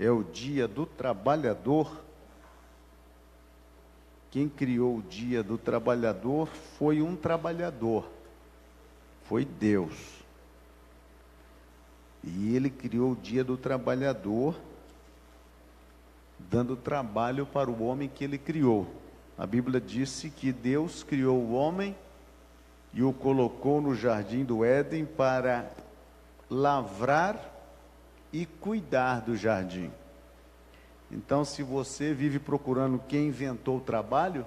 é o Dia do Trabalhador. Quem criou o Dia do Trabalhador foi um trabalhador, foi Deus. E Ele criou o Dia do Trabalhador, dando trabalho para o homem que Ele criou. A Bíblia disse que Deus criou o homem e o colocou no jardim do Éden para lavrar e cuidar do jardim. Então, se você vive procurando quem inventou o trabalho,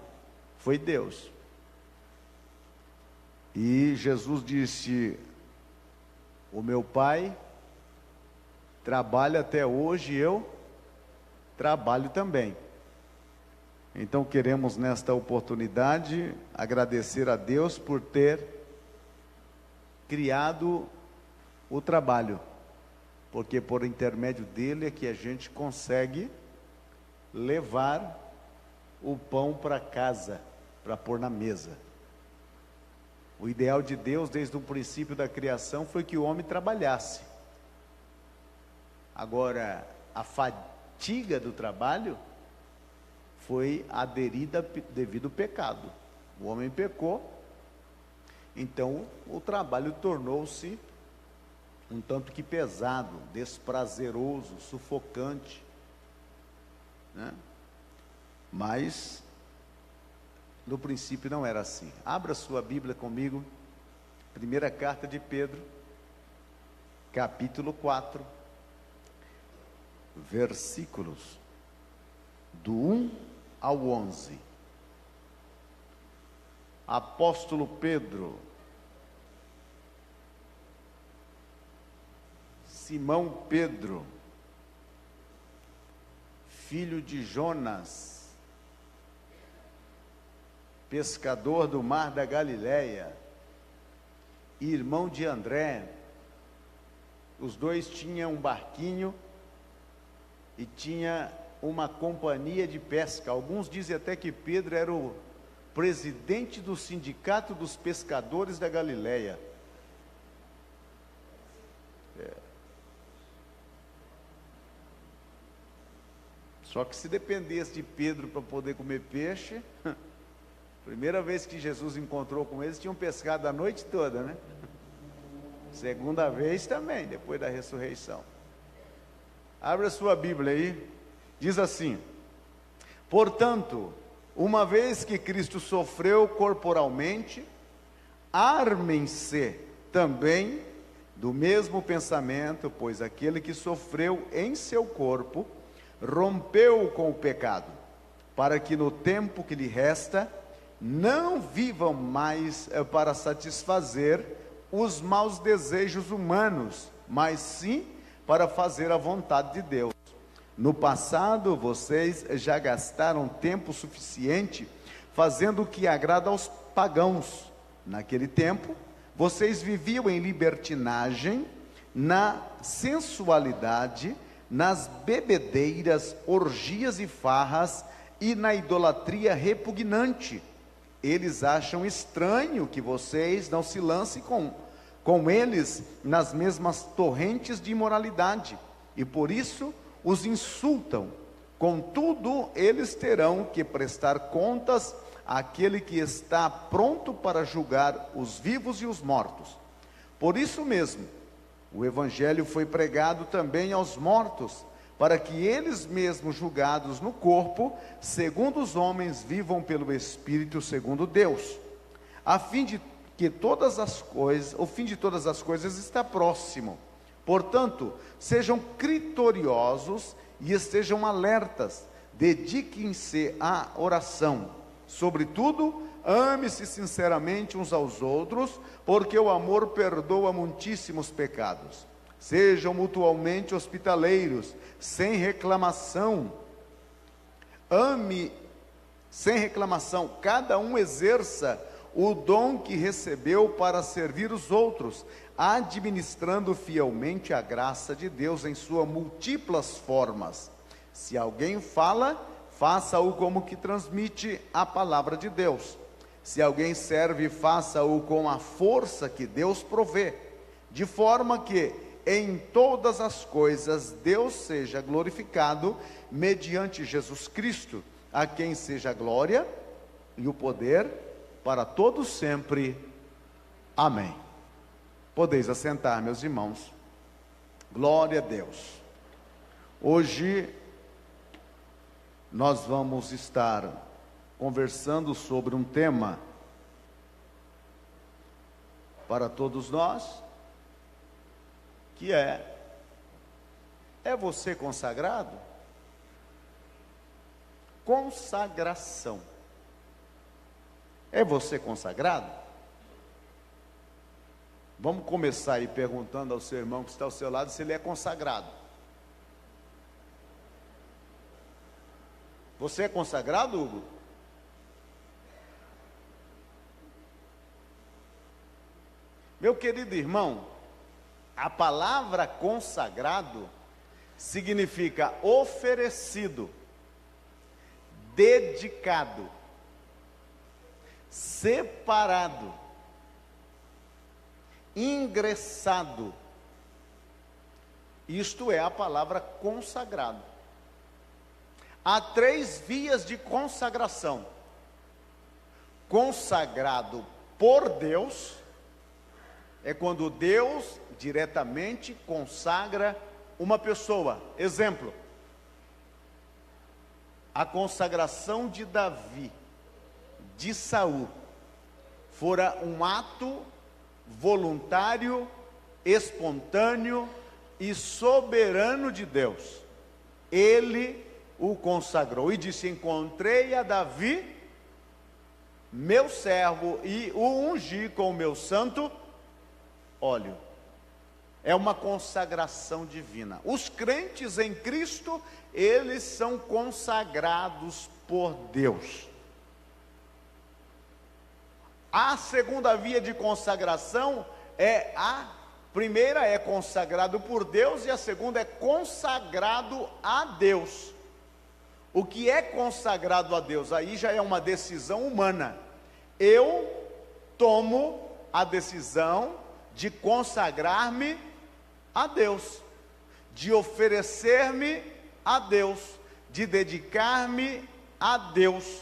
foi Deus. E Jesus disse: o meu Pai trabalha até hoje, eu trabalho também. Então, queremos nesta oportunidade agradecer a Deus por ter criado o trabalho, porque por intermédio dele é que a gente consegue levar o pão para casa, para pôr na mesa. O ideal de Deus desde o princípio da criação foi que o homem trabalhasse. Agora, a fadiga do trabalho foi aderida devido ao pecado. O homem pecou, então o trabalho tornou-se um tanto que pesado, desprazeroso, sufocante, né? Mas no princípio não era assim. Abra sua Bíblia comigo, primeira carta de Pedro, capítulo 4, versículos do 1 ao 11. Apóstolo Pedro, Simão Pedro, filho de Jonas, pescador do mar da Galileia, irmão de André. Os dois tinham um barquinho e tinha uma companhia de pesca. Alguns dizem até que Pedro era o presidente do sindicato dos pescadores da Galileia. Só que se dependesse de Pedro para poder comer peixe, primeira vez que Jesus encontrou com eles, tinham pescado a noite toda, né? Segunda vez também, depois da ressurreição. Abra sua Bíblia aí, diz assim: portanto, uma vez que Cristo sofreu corporalmente, armem-se também do mesmo pensamento, pois aquele que sofreu em seu corpo, rompeu com o pecado, para que no tempo que lhe resta, não vivam mais para satisfazer os maus desejos humanos, mas sim para fazer a vontade de Deus. No passado, vocês já gastaram tempo suficiente fazendo o que agrada aos pagãos. Naquele tempo, vocês viviam em libertinagem, na sensualidade, nas bebedeiras, orgias e farras e na idolatria repugnante. Eles acham estranho que vocês não se lancem com eles nas mesmas torrentes de imoralidade, e por isso os insultam. Contudo, eles terão que prestar contas àquele que está pronto para julgar os vivos e os mortos. Por isso mesmo, o Evangelho foi pregado também aos mortos, para que eles mesmos, julgados no corpo, segundo os homens, vivam pelo Espírito segundo Deus, a fim de que o fim de todas as coisas está próximo. Portanto, sejam criteriosos e estejam alertas, dediquem-se à oração. Sobretudo, ame-se sinceramente uns aos outros, porque o amor perdoa muitíssimos pecados. Sejam mutualmente hospitaleiros, sem reclamação. Sem reclamação, cada um exerça o dom que recebeu para servir os outros, administrando fielmente a graça de Deus em suas múltiplas formas. Se alguém fala, faça-o como que transmite a palavra de Deus. Se alguém serve, faça-o com a força que Deus provê, de forma que em todas as coisas Deus seja glorificado mediante Jesus Cristo, a quem seja a glória e o poder para todos sempre. Amém. Podeis assentar, meus irmãos. Glória a Deus. Hoje nós vamos estar conversando sobre um tema para todos nós, que é você consagrado? Consagração. É você consagrado? Vamos começar aí perguntando ao seu irmão que está ao seu lado se ele é consagrado. Você é consagrado, Hugo? Meu querido irmão, a palavra consagrado significa oferecido, dedicado, separado, ingressado. Isto é a palavra consagrado. Há 3 vias de consagração: consagrado por Deus, é quando Deus diretamente consagra uma pessoa. Exemplo, a consagração de Davi, de Saul, fora um ato voluntário, espontâneo e soberano de Deus. Ele o consagrou e disse: encontrei a Davi, meu servo, e o ungi com o meu santo óleo. É uma consagração divina. Os crentes em Cristo, eles são consagrados por Deus. A segunda via de consagração a primeira é consagrado por Deus e a segunda é consagrado a Deus. O que é consagrado a Deus? Aí já é uma decisão humana. Eu tomo a decisão de consagrar-me a Deus, de oferecer-me a Deus, de dedicar-me a Deus,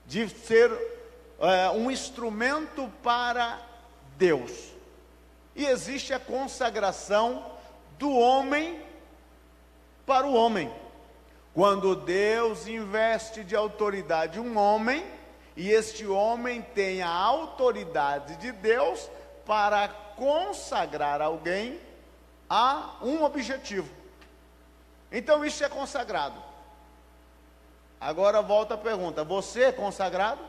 de ser um instrumento para Deus. E existe a consagração do homem para o homem, quando Deus investe de autoridade um homem, e este homem tem a autoridade de Deus para consagrar alguém a um objetivo. Então isso é consagrado. Agora volta a pergunta: você é consagrado?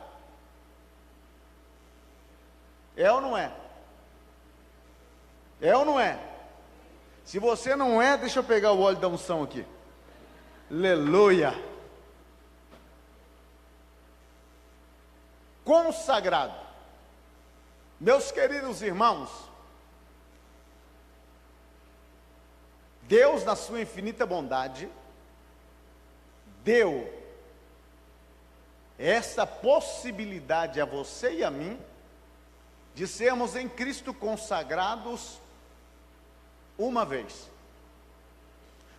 É ou não é? É ou não é? Se você não é, deixa eu pegar o óleo da unção aqui. Aleluia. Consagrado. Meus queridos irmãos, Deus, na sua infinita bondade, deu essa possibilidade a você e a mim de sermos em Cristo consagrados uma vez.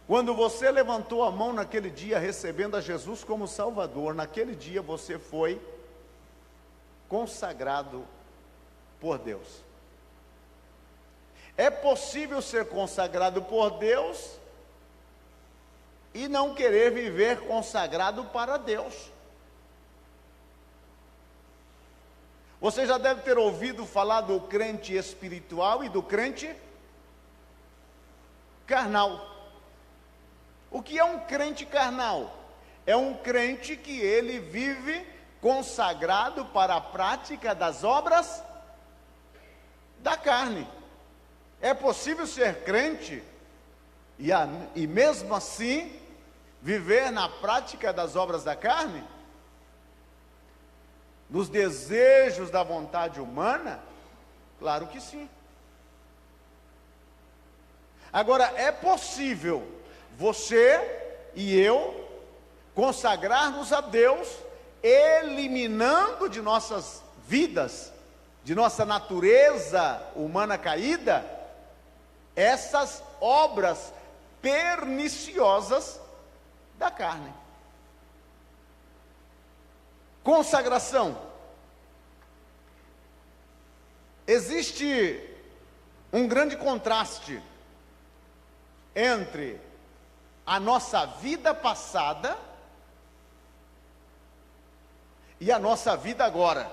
Quando você levantou a mão naquele dia, recebendo a Jesus como Salvador, naquele dia você foi consagrado por Deus. É possível ser consagrado por Deus e não querer viver consagrado para Deus. Você já deve ter ouvido falar do crente espiritual e do crente carnal. O que é um crente carnal? É um crente que ele vive consagrado para a prática das obras da carne. É possível ser crente e mesmo assim viver na prática das obras da carne? Nos desejos da vontade humana? Claro que sim. Agora, é possível você e eu consagrarmos a Deus, eliminando de nossas vidas, de nossa natureza humana caída, essas obras perniciosas da carne. Consagração. Existe um grande contraste entre a nossa vida passada e a nossa vida agora.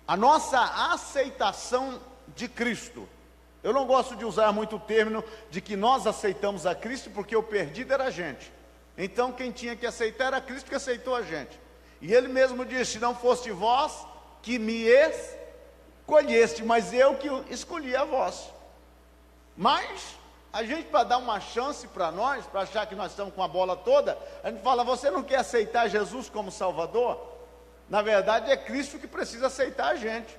A nossa aceitação de Cristo. Eu não gosto de usar muito o termo de que nós aceitamos a Cristo, porque o perdido era a gente. Então quem tinha que aceitar era Cristo, que aceitou a gente. E ele mesmo disse: se não foste vós que me escolheste, mas eu que escolhi a vós. Mas a gente, para dar uma chance para nós, para achar que nós estamos com a bola toda, a gente fala: você não quer aceitar Jesus como Salvador? Na verdade é Cristo que precisa aceitar a gente,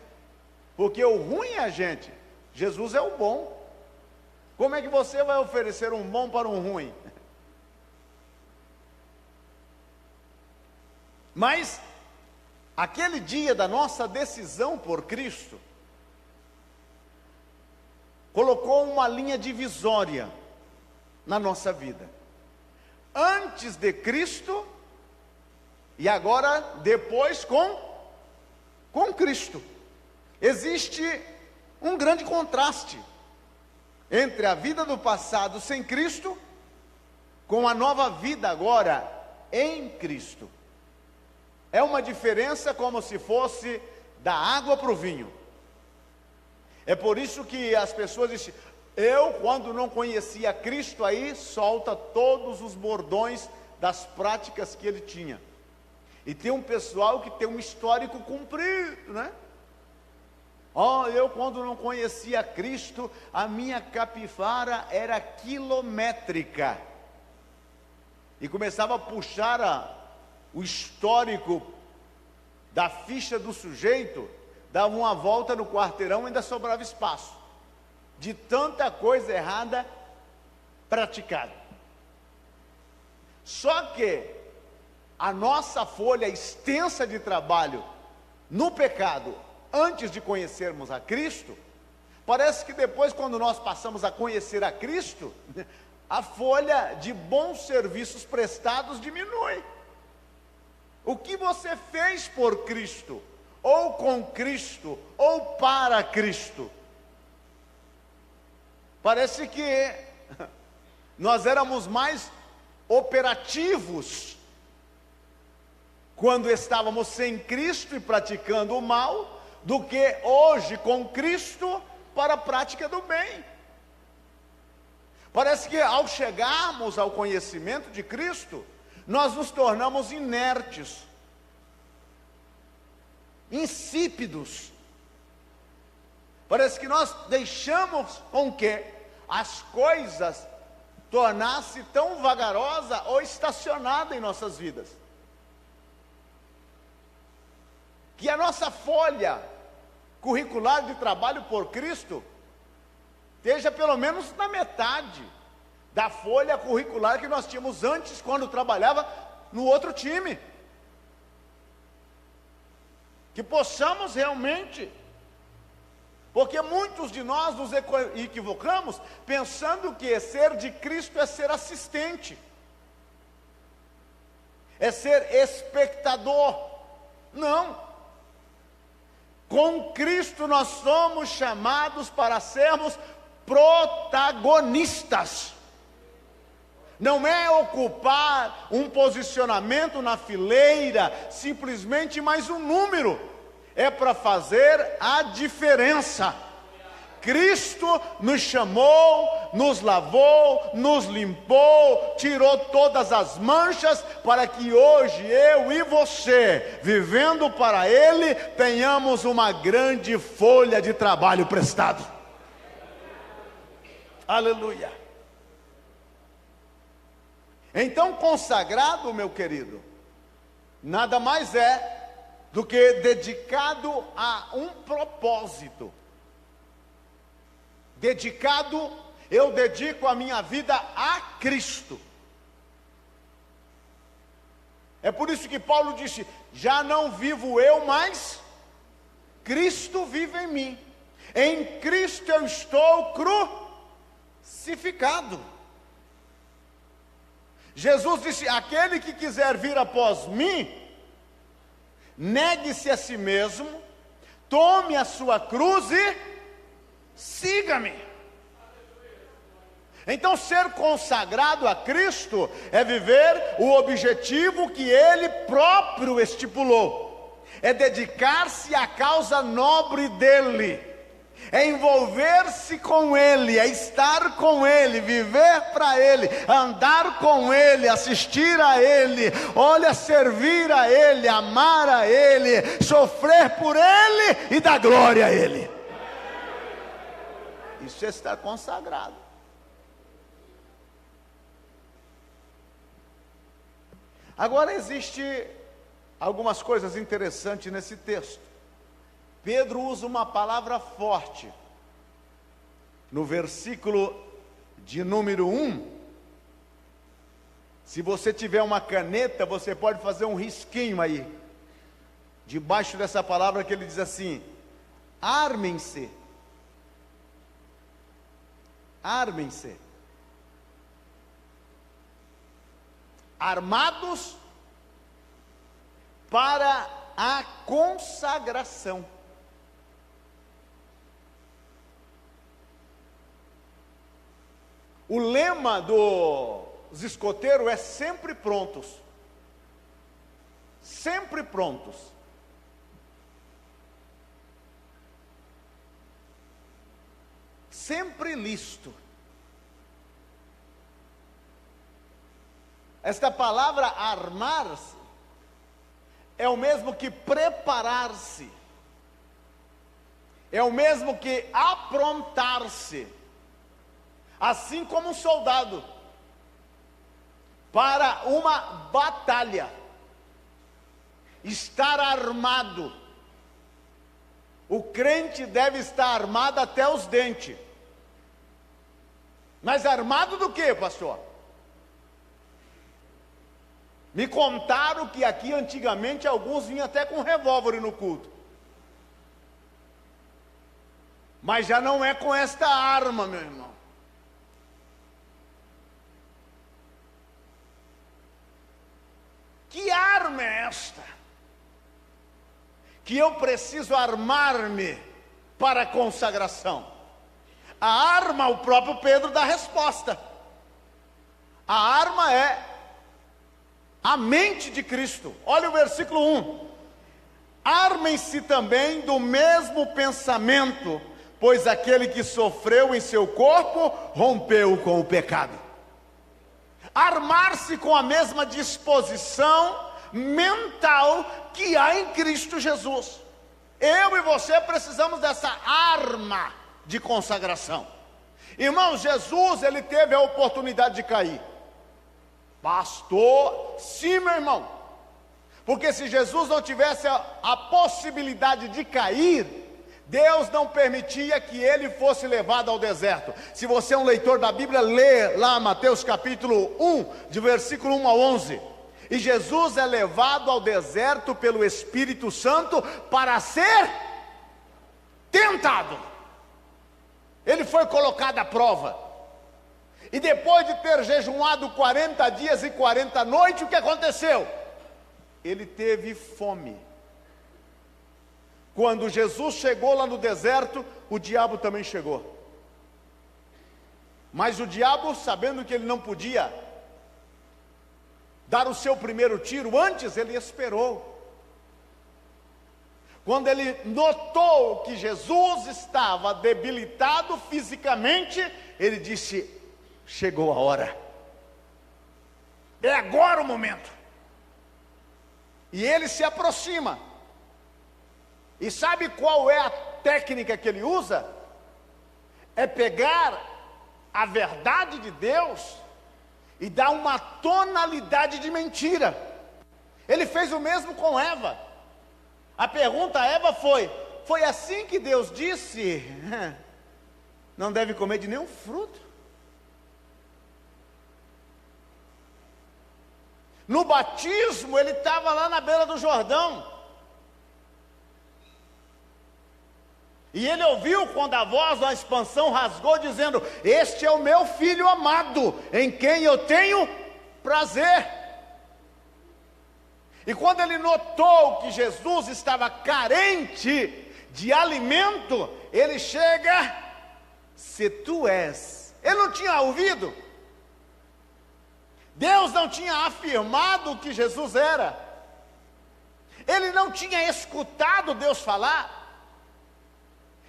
porque o ruim é a gente, Jesus é o bom. Como é que você vai oferecer um bom para um ruim? Mas aquele dia da nossa decisão por Cristo colocou uma linha divisória na nossa vida. Antes de Cristo e agora depois com Cristo. Existe um grande contraste entre a vida do passado sem Cristo com a nova vida agora em Cristo. É uma diferença como se fosse da água para o vinho. É por isso que as pessoas dizem: eu, quando não conhecia Cristo, aí solta todos os bordões das práticas que ele tinha. E tem um pessoal que tem um histórico comprido, né? Eu, quando não conhecia Cristo, a minha capivara era quilométrica. E começava a puxar o histórico da ficha do sujeito, dava uma volta no quarteirão e ainda sobrava espaço, de tanta coisa errada praticada. Só que a nossa folha extensa de trabalho no pecado, antes de conhecermos a Cristo, parece que depois, quando nós passamos a conhecer a Cristo, a folha de bons serviços prestados diminui. O que você fez por Cristo, ou com Cristo, ou para Cristo? Parece que nós éramos mais operativos quando estávamos sem Cristo e praticando o mal, do que hoje com Cristo para a prática do bem. Parece que ao chegarmos ao conhecimento de Cristo, nós nos tornamos inertes, insípidos. Parece que nós deixamos com que as coisas tornassem tão vagarosa ou estacionada em nossas vidas, que a nossa folha curricular de trabalho por Cristo esteja pelo menos na metade da folha curricular que nós tínhamos antes, quando trabalhava no outro time. Que possamos realmente, porque muitos de nós nos equivocamos pensando que ser de Cristo é ser assistente, é ser espectador. Não. Com Cristo nós somos chamados para sermos protagonistas. Não é ocupar um posicionamento na fileira, simplesmente mais um número. É para fazer a diferença. Cristo nos chamou, nos lavou, nos limpou, tirou todas as manchas, para que hoje eu e você, vivendo para Ele, tenhamos uma grande folha de trabalho prestado. Aleluia. Então, consagrado, meu querido, nada mais é do que dedicado a um propósito. Eu dedico a minha vida a Cristo. É por isso que Paulo disse: já não vivo eu, mas Cristo vive em mim. Em Cristo eu estou crucificado. Jesus disse: aquele que quiser vir após mim, negue-se a si mesmo, tome a sua cruz e siga-me. Então, ser consagrado a Cristo é viver o objetivo que Ele próprio estipulou, é dedicar-se à causa nobre dEle, é envolver-se com Ele, é estar com Ele, viver para Ele, andar com Ele, assistir a Ele, olha, servir a Ele, amar a Ele, sofrer por Ele e dar glória a Ele. Isso é estar consagrado. Agora, existe algumas coisas interessantes nesse texto. Pedro usa uma palavra forte. No versículo de número 1, se você tiver uma caneta, você pode fazer um risquinho aí, debaixo dessa palavra, que ele diz assim: armem-se. Armem-se. Armados para a consagração. O lema dos escoteiros é sempre prontos. Sempre prontos. Sempre listo. Esta palavra armar-se é o mesmo que preparar-se, é o mesmo que aprontar-se, assim como um soldado para uma batalha, estar armado. O crente deve estar armado até os dentes. Mas armado do quê, pastor? Me contaram que aqui antigamente alguns vinham até com revólver no culto. Mas já não é com esta arma, meu irmão. Que arma é esta? Que eu preciso armar-me para a consagração. A arma, o próprio Pedro dá resposta. A arma é a mente de Cristo. Olha o versículo 1. Armem-se também do mesmo pensamento, pois aquele que sofreu em seu corpo, rompeu com o pecado. Armar-se com a mesma disposição mental que há em Cristo Jesus. Eu e você precisamos dessa arma de consagração. Irmãos, Jesus, ele teve a oportunidade de cair. Pastor, sim, meu irmão. Porque se Jesus não tivesse a possibilidade de cair, Deus não permitia que ele fosse levado ao deserto. Se você é um leitor da Bíblia, lê lá Mateus capítulo 1, de versículo 1 a 11. E Jesus é levado ao deserto pelo Espírito Santo para ser tentado. Ele foi colocado à prova. E depois de ter jejuado 40 dias e 40 noites, o que aconteceu? Ele teve fome. Quando Jesus chegou lá no deserto, o diabo também chegou. Mas o diabo, sabendo que ele não podia dar o seu primeiro tiro, antes ele esperou. Quando ele notou que Jesus estava debilitado fisicamente, ele disse: chegou a hora, é agora o momento. E ele se aproxima. E sabe qual é a técnica que ele usa? É pegar a verdade de Deus e dar uma tonalidade de mentira. Ele fez o mesmo com Eva. A pergunta a Eva foi assim que Deus disse? Não deve comer de nenhum fruto. No batismo, ele estava lá na beira do Jordão. E ele ouviu quando a voz da expansão rasgou, dizendo: este é o meu filho amado, em quem eu tenho prazer. E quando ele notou que Jesus estava carente de alimento, ele chega: se tu és. Ele não tinha ouvido. Deus não tinha afirmado que Jesus era. Ele não tinha escutado Deus falar.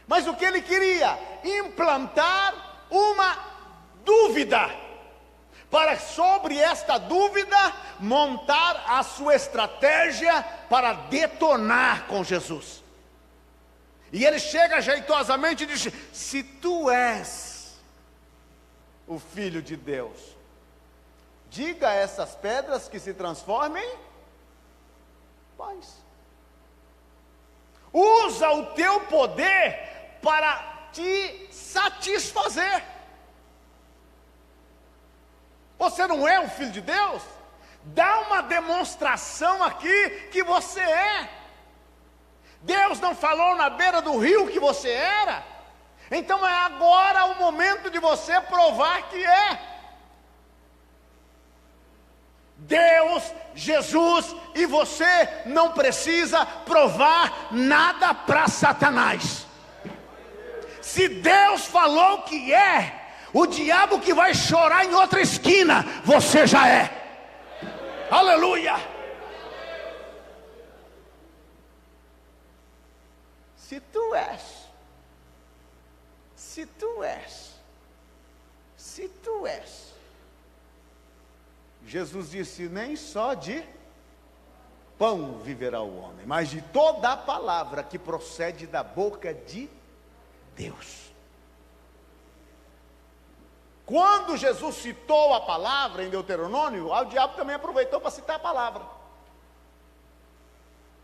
Mas o que ele queria? Implantar uma dúvida, para sobre esta dúvida montar a sua estratégia para detonar com Jesus. E ele chega jeitosamente e diz: se tu és o Filho de Deus, diga a essas pedras que se transformem em pães. Usa o teu poder para te satisfazer. Você não é o Filho de Deus? Dá uma demonstração aqui que você é. Deus não falou na beira do rio que você era? Então é agora o momento de você provar que é. Deus, Jesus e você não precisa provar nada para Satanás. Se Deus falou que é, o diabo que vai chorar em outra esquina, você já é. Aleluia! Se tu és, se tu és, se tu és. Jesus disse: nem só de pão viverá o homem, mas de toda a palavra que procede da boca de Deus. Quando Jesus citou a palavra em Deuteronômio, o diabo também aproveitou para citar a palavra.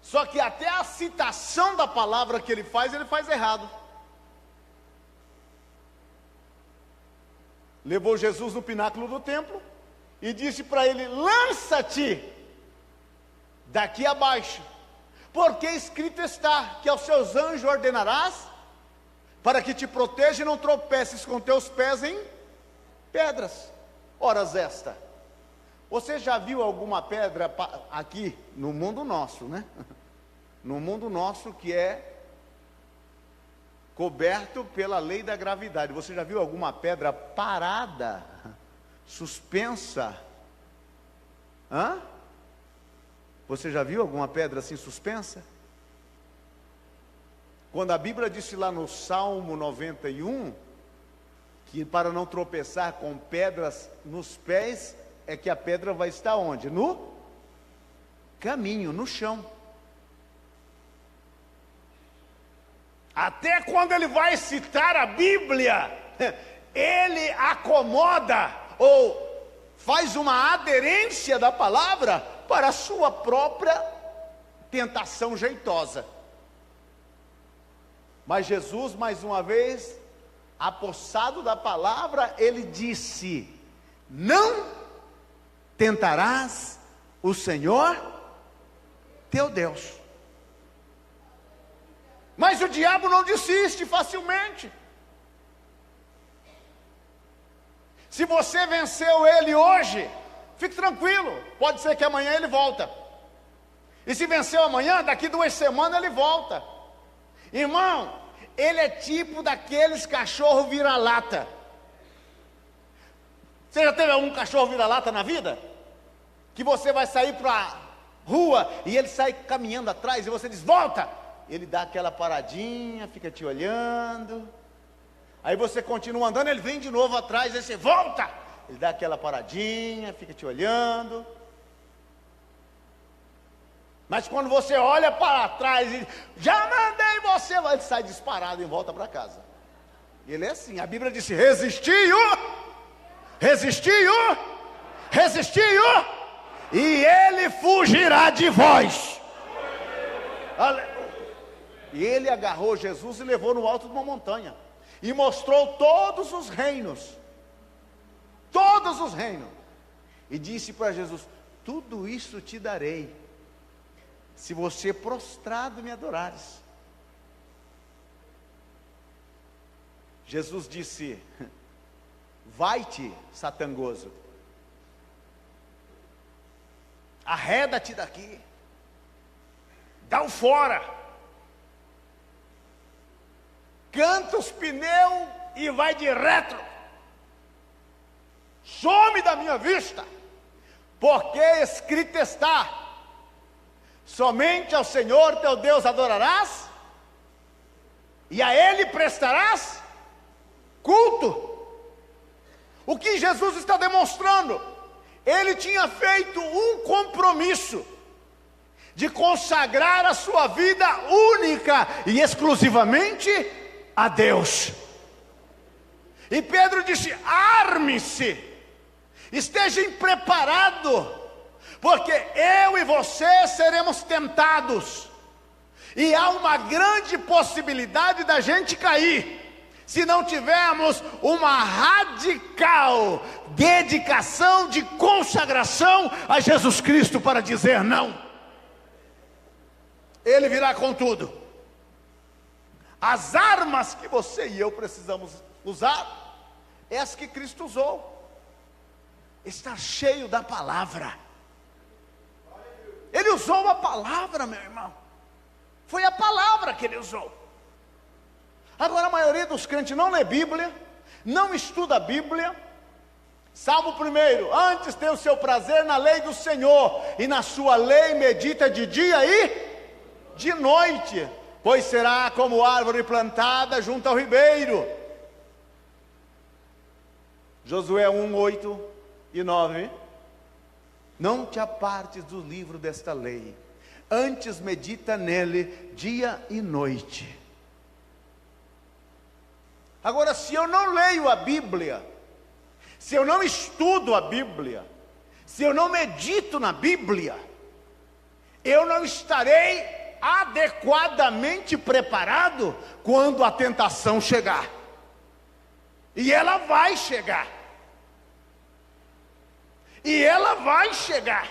Só que até a citação da palavra que ele faz errado. Levou Jesus no pináculo do templo e disse para ele: lança-te daqui abaixo, porque escrito está que aos seus anjos ordenarás, para que te proteja e não tropeces com teus pés em pedras. Horas esta, você já viu alguma pedra aqui no mundo nosso, né? No mundo nosso que é coberto pela lei da gravidade, você já viu alguma pedra parada, suspensa? Você já viu alguma pedra assim suspensa? Quando a Bíblia disse lá no Salmo 91, que para não tropeçar com pedras nos pés, é que a pedra vai estar onde? No caminho, no chão. Até quando ele vai citar a Bíblia, ele acomoda ou faz uma aderência da palavra para a sua própria tentação jeitosa. Mas Jesus, mais uma vez, apossado da palavra, ele disse: não tentarás o Senhor teu Deus. Mas o diabo não desiste facilmente. Se você venceu ele hoje, fique tranquilo, pode ser que amanhã ele volta. E se venceu amanhã, daqui 2 semanas ele volta. Irmão, ele é tipo daqueles cachorro vira-lata. Você já teve algum cachorro vira-lata na vida? Que você vai sair para a rua e ele sai caminhando atrás e você diz: volta! Ele dá aquela paradinha, fica te olhando. Aí você continua andando, ele vem de novo atrás, aí você volta! Ele dá aquela paradinha, fica te olhando. Mas quando você olha para trás e já mandei você, ele sai disparado e volta para casa. Ele é assim, a Bíblia disse: resistiu, e ele fugirá de vós. E ele agarrou Jesus e levou no alto de uma montanha, e mostrou todos os reinos, e disse para Jesus: tudo isso te darei, se você prostrado me adorares. Jesus disse: vai-te, satangoso, arreda-te daqui, dá-o fora, canta os pneus e vai de retro, some da minha vista, porque escrito está: somente ao Senhor teu Deus adorarás, e a Ele prestarás culto. O que Jesus está demonstrando? Ele tinha feito um compromisso de consagrar a sua vida única e exclusivamente a Deus. E Pedro disse: arme-se, esteja preparado, porque eu e você seremos tentados, e há uma grande possibilidade da gente cair, se não tivermos uma radical dedicação de consagração a Jesus Cristo para dizer não. Ele virá com tudo. As armas que você e eu precisamos usar é as que Cristo usou. Estar cheio da palavra. Ele usou a palavra, meu irmão. Foi a palavra que ele usou. Agora a maioria dos crentes não lê Bíblia, não estuda a Bíblia. Salmo 1: antes tem o seu prazer na lei do Senhor, e na sua lei medita de dia e de noite, pois será como árvore plantada junto ao ribeiro. Josué 1, 8 e 9. Não te apartes do livro desta lei, antes medita nele dia e noite. Agora, se eu não leio a Bíblia, se eu não estudo a Bíblia, se eu não medito na Bíblia, eu não estarei adequadamente preparado quando a tentação chegar. E ela vai chegar. E ela vai chegar.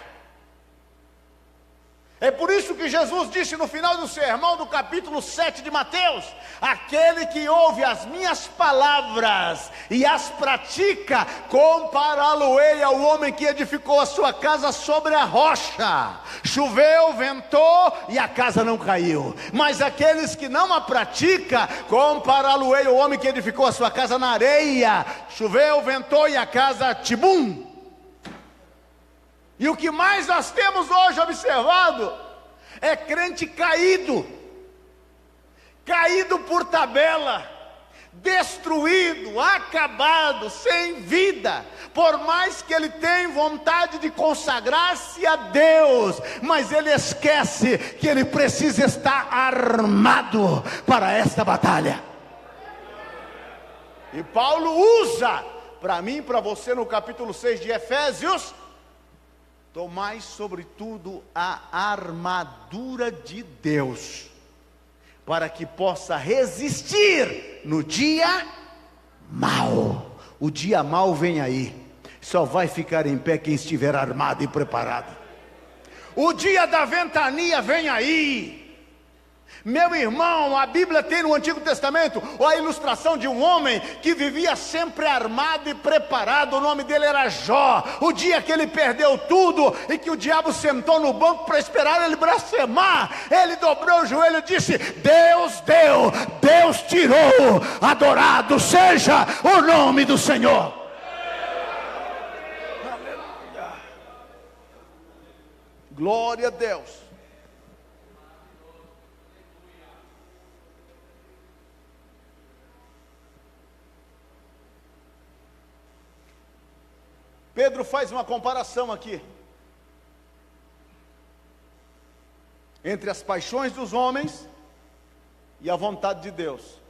É por isso que Jesus disse no final do sermão do capítulo 7 de Mateus: aquele que ouve as minhas palavras e as pratica, compará-lo-ei ao homem que edificou a sua casa sobre a rocha. Choveu, ventou e a casa não caiu. Mas aqueles que não a praticam, compará-lo-ei ao homem que edificou a sua casa na areia. Choveu, ventou e a casa tibum. E o que mais nós temos hoje observado é crente caído por tabela, destruído, acabado, sem vida, por mais que ele tenha vontade de consagrar-se a Deus, mas ele esquece que ele precisa estar armado para esta batalha. E Paulo usa, para mim e para você, no capítulo 6 de Efésios: tomai sobretudo a armadura de Deus, para que possa resistir no dia mau. O dia mau vem aí, só vai ficar em pé quem estiver armado e preparado. O dia da ventania vem aí. Meu irmão, a Bíblia tem no Antigo Testamento a ilustração de um homem que vivia sempre armado e preparado. O nome dele era Jó. O dia que ele perdeu tudo e que o diabo sentou no banco para esperar ele blasfemar, ele dobrou o joelho e disse: Deus deu, Deus tirou, adorado seja o nome do Senhor. Aleluia. Glória a Deus. Pedro faz uma comparação aqui entre as paixões dos homens e a vontade de Deus.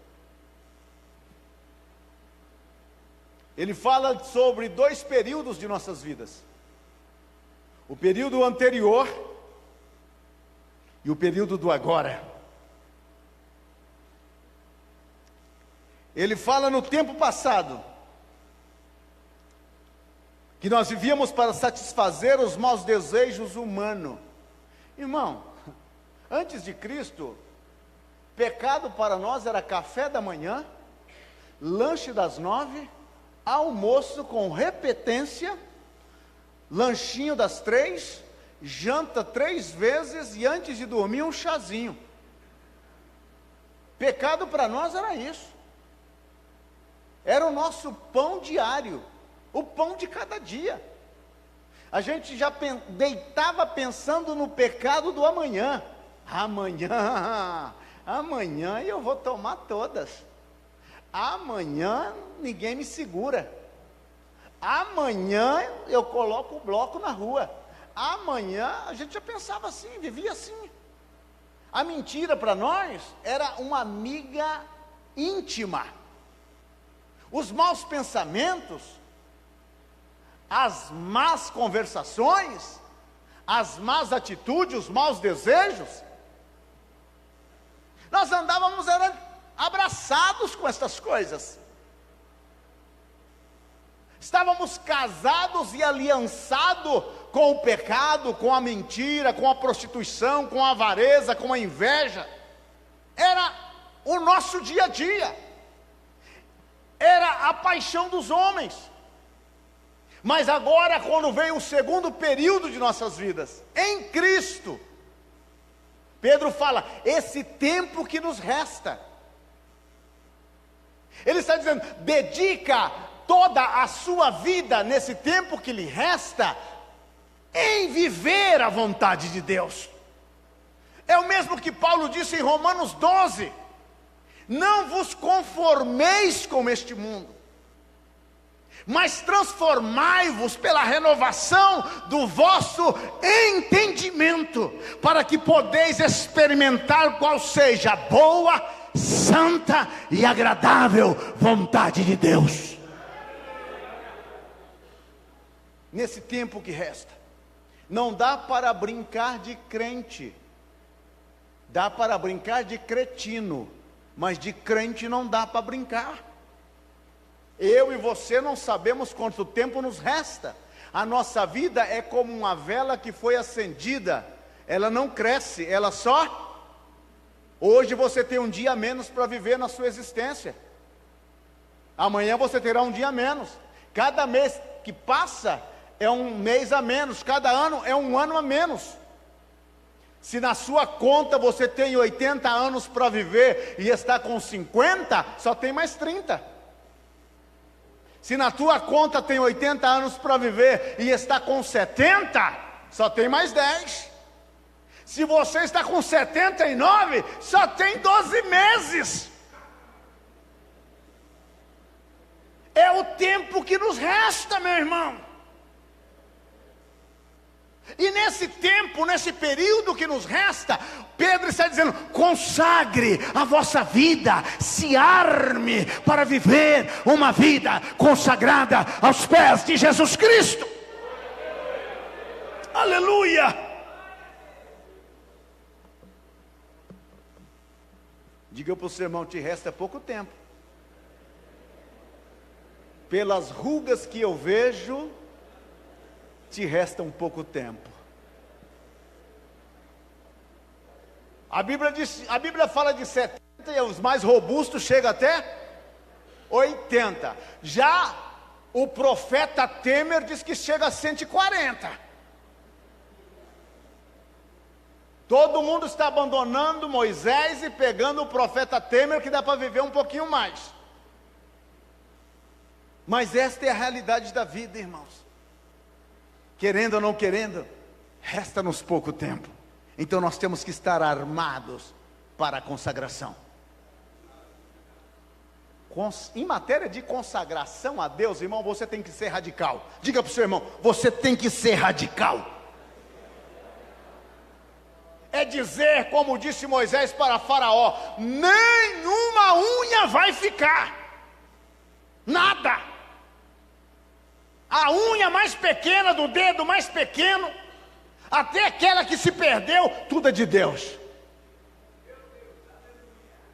Ele fala sobre dois períodos de nossas vidas: o período anterior e o período do agora. Ele fala no tempo passado, que nós vivíamos para satisfazer os maus desejos humanos. Irmão, antes de Cristo, pecado para nós era café da manhã, lanche das 9, almoço com repetência, lanchinho das 3, janta 3 vezes e antes de dormir um chazinho. Pecado para nós era isso. Era o nosso pão diário, o pão de cada dia. A gente já deitava pensando no pecado do amanhã. Amanhã eu vou tomar todas. Amanhã ninguém me segura. Amanhã eu coloco o bloco na rua. Amanhã a gente já pensava assim, vivia assim. A mentira para nós era uma amiga íntima. Os maus pensamentos, as más conversações, as más atitudes, os maus desejos, nós andávamos abraçados com essas coisas. Estávamos casados e aliançados com o pecado, com a mentira, com a prostituição, com a avareza, com a inveja. Era o nosso dia a dia. Era a paixão dos homens. Mas agora, quando veio o segundo período de nossas vidas, em Cristo, Pedro fala, esse tempo que nos resta. Ele está dizendo, dedica toda a sua vida nesse tempo que lhe resta, em viver a vontade de Deus. É o mesmo que Paulo disse em Romanos 12, não vos conformeis com este mundo, mas transformai-vos pela renovação do vosso entendimento, para que podeis experimentar qual seja a boa, santa e agradável vontade de Deus. Nesse tempo que resta, não dá para brincar de crente, dá para brincar de cretino, mas de crente não dá para brincar. Eu e você não sabemos quanto tempo nos resta. A nossa vida é como uma vela que foi acendida, ela não cresce, ela só... Hoje você tem um dia a menos para viver na sua existência. Amanhã você terá um dia a menos. Cada mês que passa é um mês a menos. Cada ano é um ano a menos. Se na sua conta você tem 80 anos para viver e está com 50, só tem mais 30. Se na tua conta tem 80 anos para viver e está com 70, só tem mais 10. Se você está com 79, só tem 12 meses. É o tempo que nos resta, meu irmão. E nesse tempo, nesse período que nos resta, Pedro está dizendo, consagre a vossa vida, se arme para viver uma vida consagrada aos pés de Jesus Cristo. Aleluia! Diga para o seu irmão, te resta pouco tempo. Pelas rugas que eu vejo, te resta um pouco tempo. A Bíblia fala de 70 e os mais robustos chegam até 80. Já o profeta Temer diz que chega a 140. Todo mundo está abandonando Moisés e pegando o profeta Temer, que dá para viver um pouquinho mais. Mas esta é a realidade da vida, irmãos. Querendo ou não querendo, resta-nos pouco tempo. Então nós temos que estar armados para a consagração. Em matéria de consagração a Deus, irmão, você tem que ser radical. Diga para o seu irmão, você tem que ser radical. É dizer, como disse Moisés para Faraó, nenhuma unha vai ficar. Nada. A unha mais pequena do dedo mais pequeno, até aquela que se perdeu, tudo é de Deus.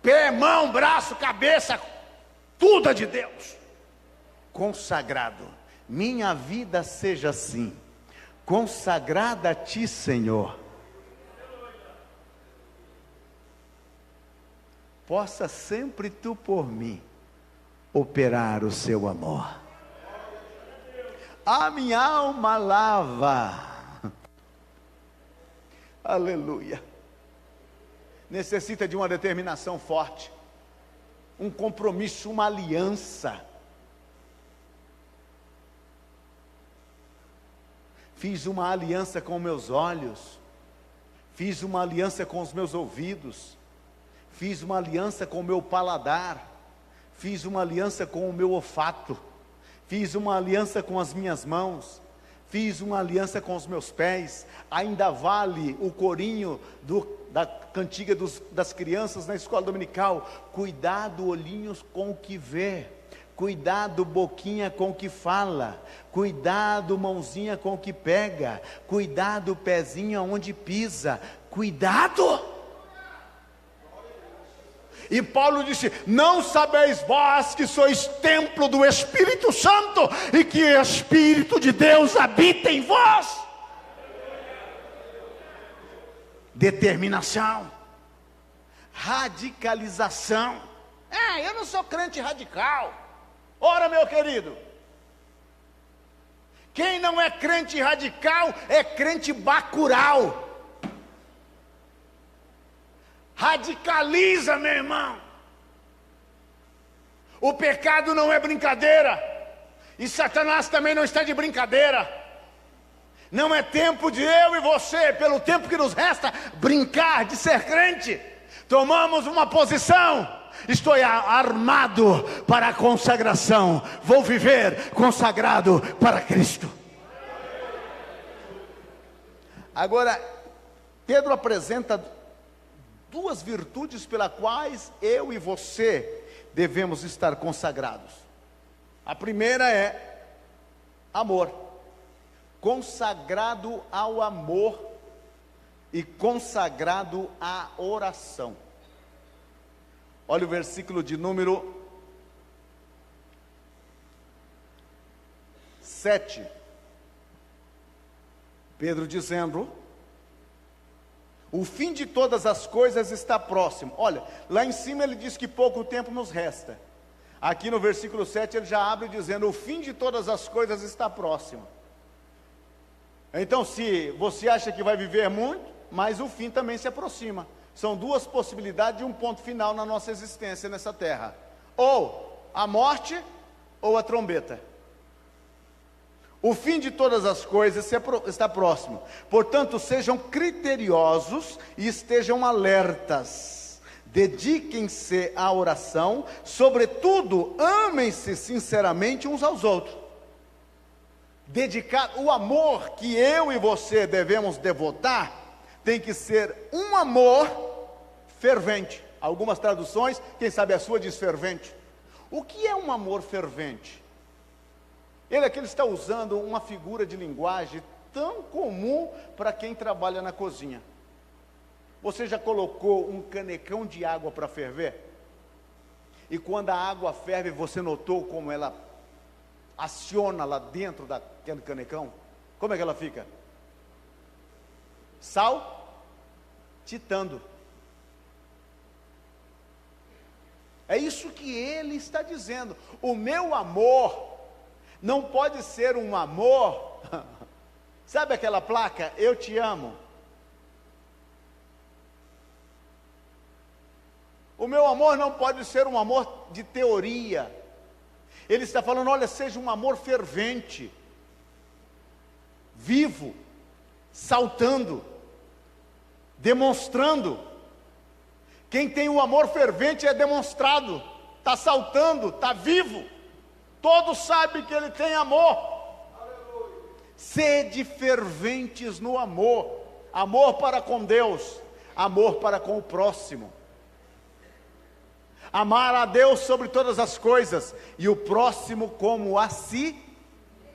Pé, mão, braço, cabeça, tudo é de Deus. Consagrado. Minha vida seja assim, consagrada a Ti, Senhor. Possa sempre Tu por mim operar o seu amor. A minha alma lava. Aleluia. Necessita de uma determinação forte, um compromisso, uma aliança. Fiz uma aliança com meus olhos, fiz uma aliança com os meus ouvidos, fiz uma aliança com o meu paladar, fiz uma aliança com o meu olfato, fiz uma aliança com as minhas mãos, fiz uma aliança com os meus pés. Ainda vale o corinho da cantiga das crianças na escola dominical: cuidado olhinhos com o que vê, cuidado boquinha com o que fala, cuidado mãozinha com o que pega, cuidado pezinho onde pisa, cuidado. E Paulo disse: não sabeis vós que sois templo do Espírito Santo e que o Espírito de Deus habita em vós? Determinação, radicalização. Eu não sou crente radical. Ora, meu querido, quem não é crente radical é crente bacural. Radicaliza, meu irmão. O pecado não é brincadeira, e Satanás também não está de brincadeira. Não é tempo de eu e você, pelo tempo que nos resta, brincar de ser crente. Tomamos uma posição: estou armado para a consagração, vou viver consagrado para Cristo. Agora, Pedro apresenta duas virtudes pelas quais eu e você devemos estar consagrados. A primeira é amor, consagrado ao amor e consagrado à oração. Olha o versículo de número 7. Pedro dizendo: o fim de todas as coisas está próximo. Olha, lá em cima ele diz que pouco tempo nos resta. Aqui no versículo 7 ele já abre dizendo: o fim de todas as coisas está próximo. Então, se você acha que vai viver muito, mas o fim também se aproxima. São duas possibilidades de um ponto final na nossa existência nessa terra: ou a morte ou a trombeta. O fim de todas as coisas está próximo. Portanto, sejam criteriosos e estejam alertas. Dediquem-se à oração. Sobretudo, amem-se sinceramente uns aos outros. Dedicar o amor que eu e você devemos devotar tem que ser um amor fervente. Algumas traduções, quem sabe a sua diz fervente. O que é um amor fervente? Ele aqui está usando uma figura de linguagem tão comum para quem trabalha na cozinha. Você já colocou um canecão de água para ferver? E quando a água ferve, você notou como ela aciona lá dentro daquele canecão? Como é que ela fica? Saltitando. É isso que ele está dizendo. O meu amor não pode ser um amor, sabe aquela placa, eu te amo? O meu amor não pode ser um amor de teoria. Ele está falando: olha, seja um amor fervente, vivo, saltando, demonstrando. Quem tem um amor fervente é demonstrado, está saltando, está vivo. Todos sabem que ele tem amor. Aleluia. Sede ferventes no amor. Amor para com Deus, amor para com o próximo. Amar a Deus sobre todas as coisas e o próximo como a si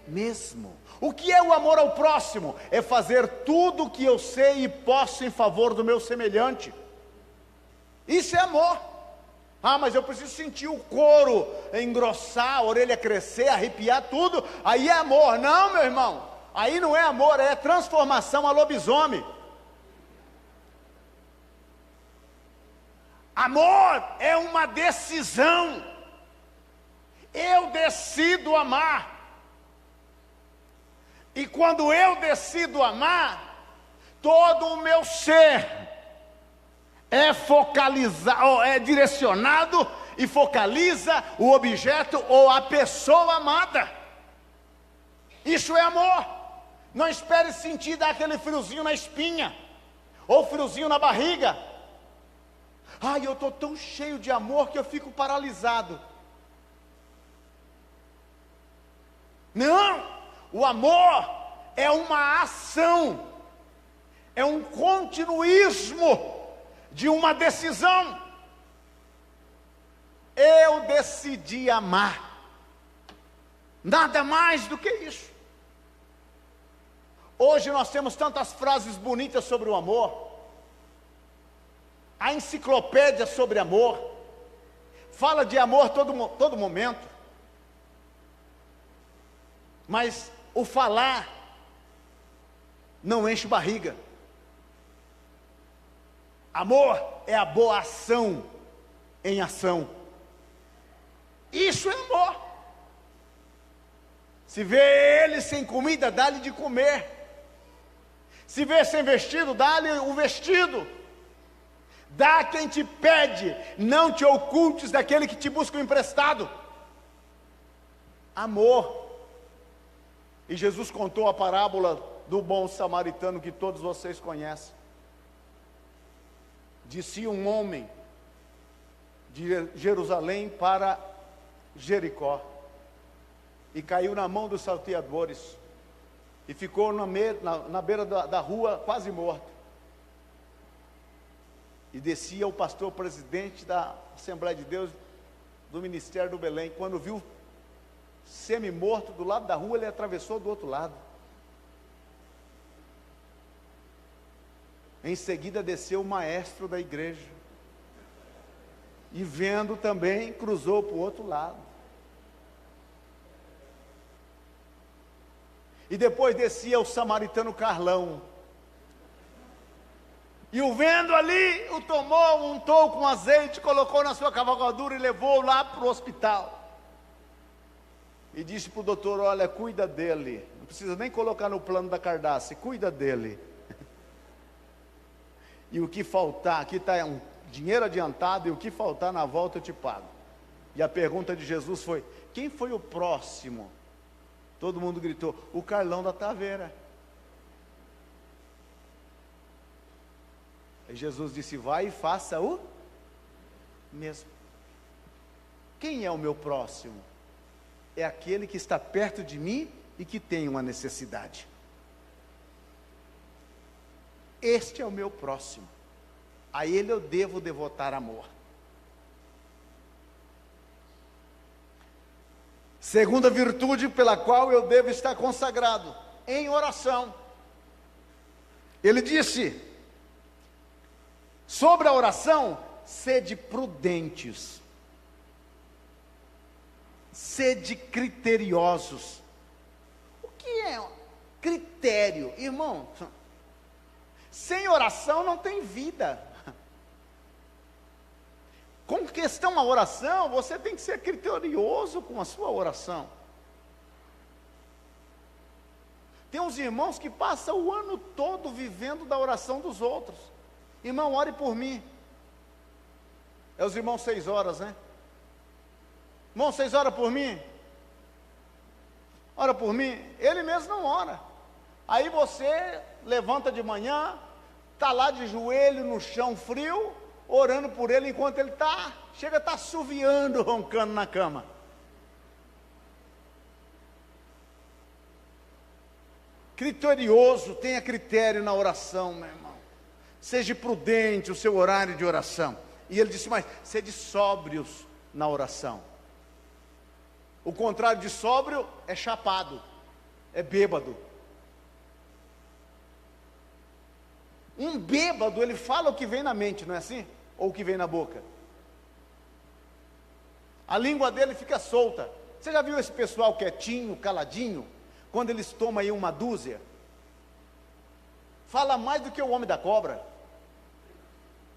mesmo. O que é o amor ao próximo? É fazer tudo o que eu sei e posso em favor do meu semelhante. Isso é amor. Mas eu preciso sentir o couro engrossar, a orelha crescer, arrepiar tudo, aí é amor. Não, meu irmão, aí não é amor, é transformação a lobisomem. Amor é uma decisão. Eu decido amar. E quando eu decido amar, todo o meu ser é focalizado, é direcionado e focaliza o objeto ou a pessoa amada. Isso é amor. Não espere sentir dar aquele friozinho na espinha, ou friozinho na barriga. Ai, eu estou tão cheio de amor que eu fico paralisado. Não! O amor é uma ação, é um continuismo de uma decisão. Eu decidi amar. Nada mais do que isso. Hoje nós temos tantas frases bonitas sobre o amor. A enciclopédia sobre amor fala de amor todo momento. Mas o falar não enche barriga. Amor é a boa ação em ação. Isso é amor. Se vê ele sem comida, dá-lhe de comer. Se vê sem vestido, dá-lhe o vestido. Dá a quem te pede, não te ocultes daquele que te busca o emprestado. Amor. E Jesus contou a parábola do bom samaritano que todos vocês conhecem. Descia um homem de Jerusalém para Jericó e caiu na mão dos salteadores e ficou na beira da rua quase morto. E descia o pastor presidente da Assembleia de Deus do Ministério do Belém. Quando viu semi-morto do lado da rua, ele atravessou do outro lado. Em seguida desceu o maestro da igreja e vendo também cruzou para o outro lado. E depois descia o samaritano Carlão e o vendo ali, o tomou, untou com azeite, colocou na sua cavalgadura e levou lá para o hospital. E disse para o doutor: olha, cuida dele, não precisa nem colocar no plano da Cardace, cuida dele. E o que faltar, aqui está um dinheiro adiantado, e o que faltar na volta eu te pago. E a pergunta de Jesus foi: quem foi o próximo? Todo mundo gritou: o Carlão da Taveira. Aí Jesus disse: vai e faça o mesmo. Quem é o meu próximo? É aquele que está perto de mim e que tem uma necessidade. Este é o meu próximo. A ele eu devo devotar amor. Segunda virtude pela qual eu devo estar consagrado: em oração. Ele disse sobre a oração: sede prudentes, sede criteriosos. O que é critério, irmão? Sem oração não tem vida. Com questão à oração, você tem que ser criterioso com a sua oração. Tem uns irmãos que passam o ano todo vivendo da oração dos outros. Irmão, ore por mim. É os irmãos 6 horas, né? Irmão, 6 horas por mim? Ora por mim. Ele mesmo não ora. Aí você levanta de manhã, está lá de joelho no chão frio, orando por ele, enquanto ele chega a estar assoviando, roncando na cama. Criterioso, tenha critério na oração, meu irmão. Seja prudente o seu horário de oração. E ele disse mais: sede sóbrios na oração. O contrário de sóbrio é chapado, é bêbado. Um bêbado, ele fala o que vem na mente, não é assim? Ou o que vem na boca. A língua dele fica solta. Você já viu esse pessoal quietinho, caladinho? Quando eles tomam aí uma dúzia, fala mais do que o homem da cobra.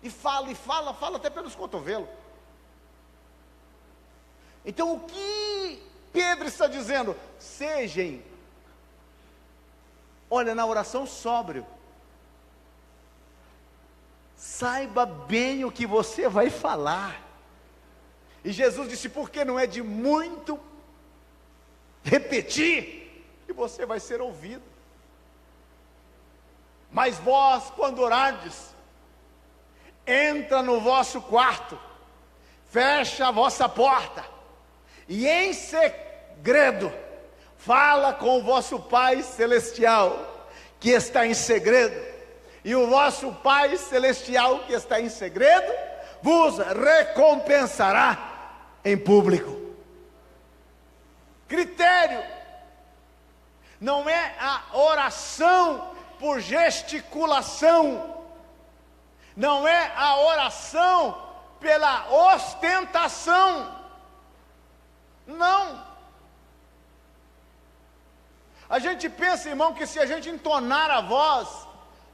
E fala até pelos cotovelos. Então o que Pedro está dizendo: sejam, olha, na oração sóbrio. Saiba bem o que você vai falar. E Jesus disse: porque não é de muito repetir que você vai ser ouvido. Mas vós, quando orardes, entra no vosso quarto, fecha a vossa porta, e em segredo fala com o vosso Pai Celestial, que está em segredo, e o vosso Pai Celestial, que está em segredo, vos recompensará em público. Critério não é a oração por gesticulação, não é a oração pela ostentação, não. A gente pensa, irmão, que se a gente entonar a voz,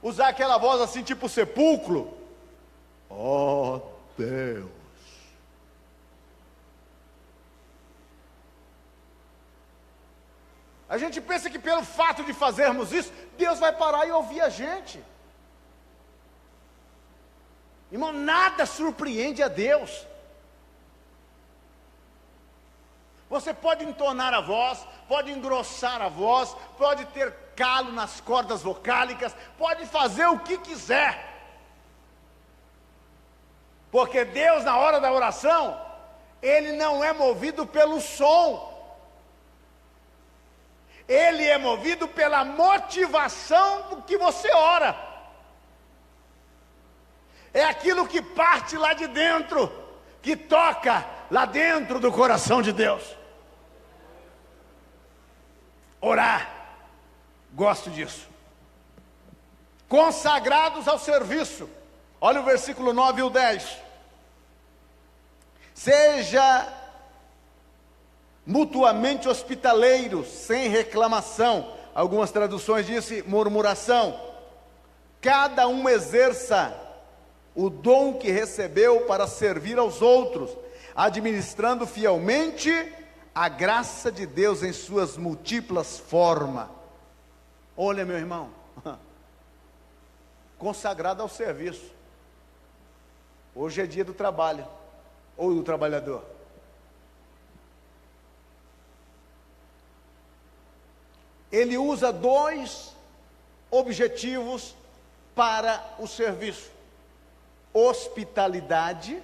usar aquela voz assim tipo sepulcro, ó Deus, a gente pensa que pelo fato de fazermos isso, Deus vai parar e ouvir a gente. Irmão, nada surpreende a Deus. Você pode entonar a voz, pode engrossar a voz, pode ter calo nas cordas vocálicas, pode fazer o que quiser. Porque Deus, na hora da oração, Ele não é movido pelo som. Ele é movido pela motivação do que você ora. É aquilo que parte lá de dentro, que toca lá dentro do coração de Deus. Orar, gosto disso. Consagrados ao serviço. Olha o versículo 9 e o 10. Seja mutuamente hospitaleiros, sem reclamação. Algumas traduções dizem murmuração. Cada um exerça o dom que recebeu para servir aos outros, administrando fielmente a graça de Deus em suas múltiplas formas. Olha, meu irmão, consagrado ao serviço. Hoje é dia do trabalho, ou do trabalhador. Ele usa dois objetivos para o serviço: hospitalidade,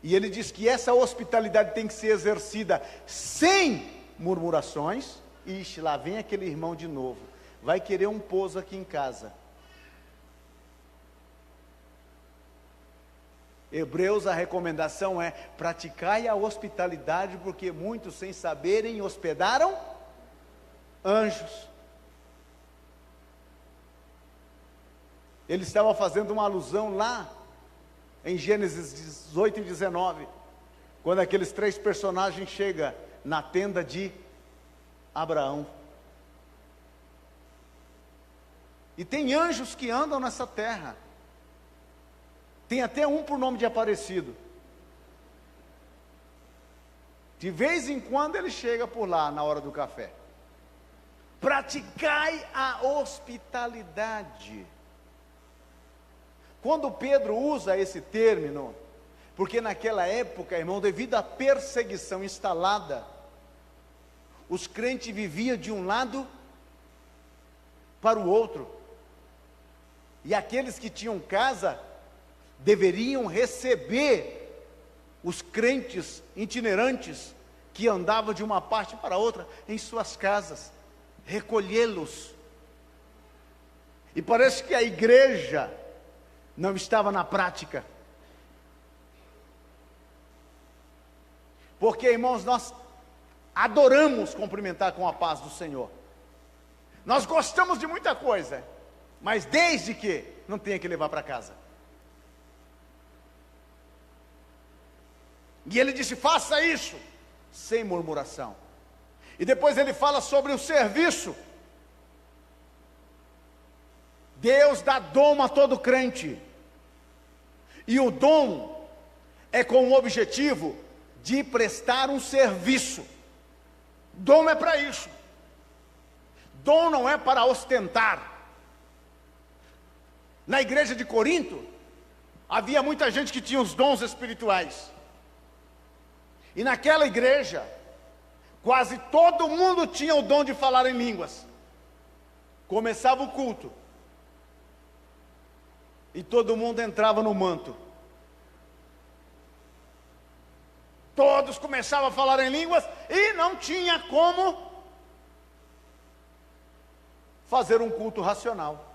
e ele diz que essa hospitalidade tem que ser exercida sem murmurações. Ixi, lá vem aquele irmão de novo, vai querer um pouso aqui em casa. Hebreus, a recomendação é: praticai a hospitalidade, porque muitos, sem saberem, hospedaram anjos. Ele estava fazendo uma alusão lá em Gênesis 18 e 19, quando aqueles três personagens chegam na tenda de Abraão. E tem anjos que andam nessa terra. Tem até um por nome de Aparecido. De vez em quando ele chega por lá na hora do café. Praticai a hospitalidade. Quando Pedro usa esse término, porque naquela época, irmão, devido à perseguição instalada, os crentes viviam de um lado para o outro. E aqueles que tinham casa deveriam receber os crentes itinerantes que andavam de uma parte para outra em suas casas, recolhê-los. E parece que a igreja não estava na prática. Porque, irmãos, nós adoramos cumprimentar com a paz do Senhor. Nós gostamos de muita coisa, mas desde que não tenha que levar para casa. E ele disse: faça isso sem murmuração. E depois ele fala sobre o serviço. Deus dá dom a todo crente. E o dom é com o objetivo de prestar um serviço. Dom é para isso. Dom não é para ostentar. Na igreja de Corinto, havia muita gente que tinha os dons espirituais. E naquela igreja, quase todo mundo tinha o dom de falar em línguas. Começava o culto, e todo mundo entrava no manto. Todos começavam a falar em línguas, e não tinha como fazer um culto racional.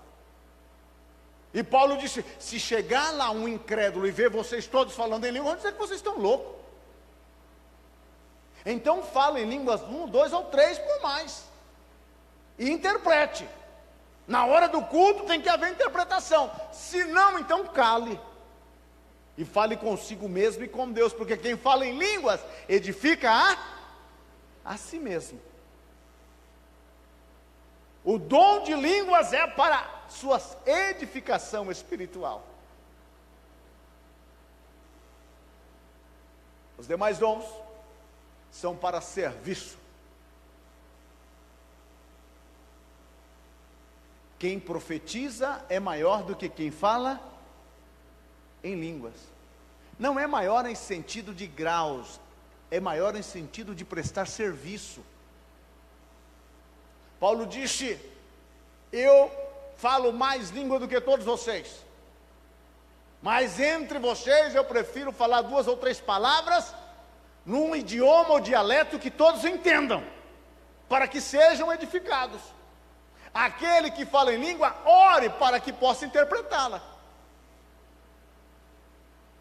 E Paulo disse: se chegar lá um incrédulo e ver vocês todos falando em línguas, vão dizer que vocês estão loucos. Então fala em línguas 1, 2 ou 3 por mais. E interprete. Na hora do culto tem que haver interpretação. Se não, então cale. E fale consigo mesmo e com Deus. Porque quem fala em línguas edifica a si mesmo. O dom de línguas é para sua edificação espiritual. Os demais dons são para serviço. Quem profetiza é maior do que quem fala em línguas. Não é maior em sentido de graus, é maior em sentido de prestar serviço. Paulo disse: eu falo mais língua do que todos vocês, mas entre vocês eu prefiro falar 2 ou 3 palavras num idioma ou dialeto que todos entendam, para que sejam edificados. Aquele que fala em língua, ore para que possa interpretá-la.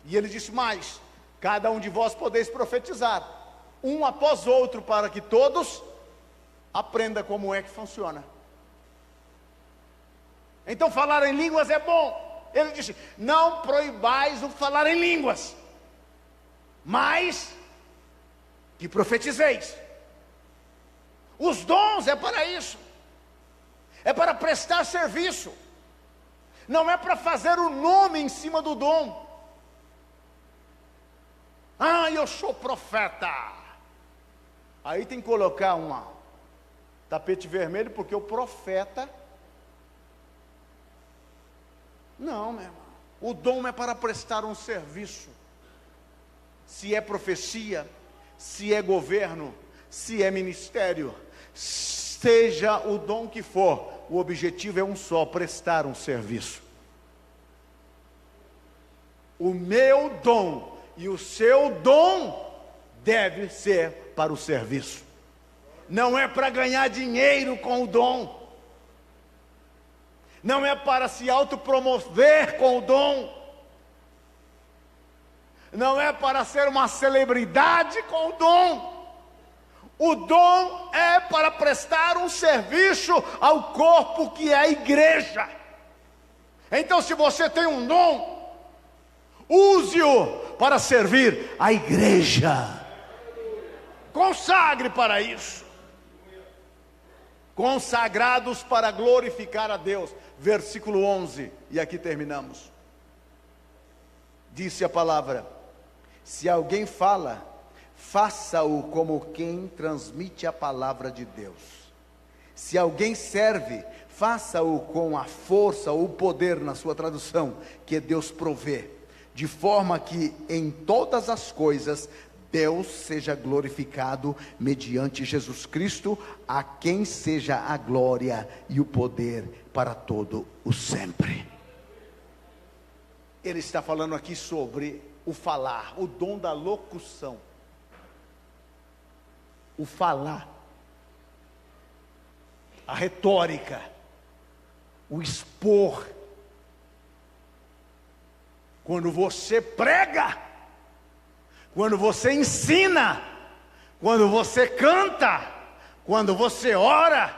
E ele disse mais: cada um de vós podeis profetizar, um após outro, para que todos aprendam como é que funciona. Então falar em línguas é bom. Ele disse: não proibais o falar em línguas, mas que profetizeis. Os dons é para isso. É para prestar serviço. Não é para fazer o nome em cima do dom. Ah, eu sou profeta. Aí tem que colocar um tapete vermelho, porque o profeta... Não, meu irmão. O dom é para prestar um serviço. Se é profecia, se é governo, se é ministério, seja o dom que for, o objetivo é um só: prestar um serviço. O meu dom e o seu dom deve ser para o serviço. Não é para ganhar dinheiro com o dom. Não é para se autopromover com o dom. Não é para ser uma celebridade com o dom. O dom é para prestar um serviço ao corpo que é a igreja. Então, se você tem um dom, use-o para servir a igreja. Consagre para isso. Consagrados para glorificar a Deus. Versículo 11, e aqui terminamos. Disse a palavra: se alguém fala, faça-o como quem transmite a palavra de Deus. Se alguém serve, faça-o com a força ou o poder, na sua tradução, que Deus provê, de forma que em todas as coisas Deus seja glorificado mediante Jesus Cristo, a quem seja a glória e o poder para todo o sempre. Ele está falando aqui sobre o falar, o dom da locução. O falar, a retórica, o expor. Quando você prega, quando você ensina, quando você canta, quando você ora,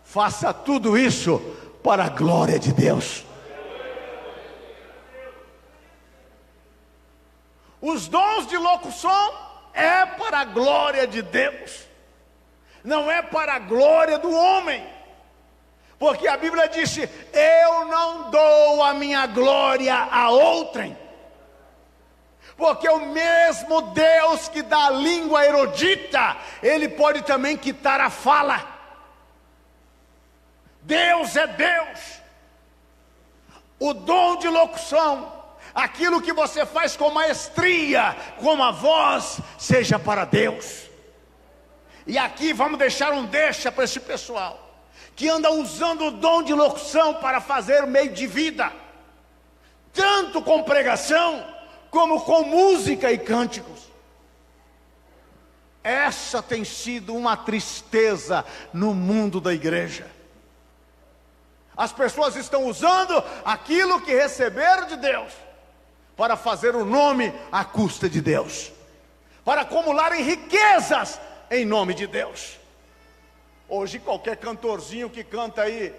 faça tudo isso para a glória de Deus. Os dons de locução é para a glória de Deus, não é para a glória do homem, porque a Bíblia disse: eu não dou a minha glória a outrem. Porque o mesmo Deus que dá a língua erudita, Ele pode também quitar a fala. Deus é Deus. O dom de locução, aquilo que você faz com maestria, com a voz, seja para Deus. E aqui vamos deixar um deixa para esse pessoal que anda usando o dom de locução para fazer o meio de vida, tanto com pregação, como com música e cânticos. Essa tem sido uma tristeza no mundo da igreja. As pessoas estão usando aquilo que receberam de Deus para fazer o nome à custa de Deus, para acumularem riquezas em nome de Deus. Hoje qualquer cantorzinho que canta aí,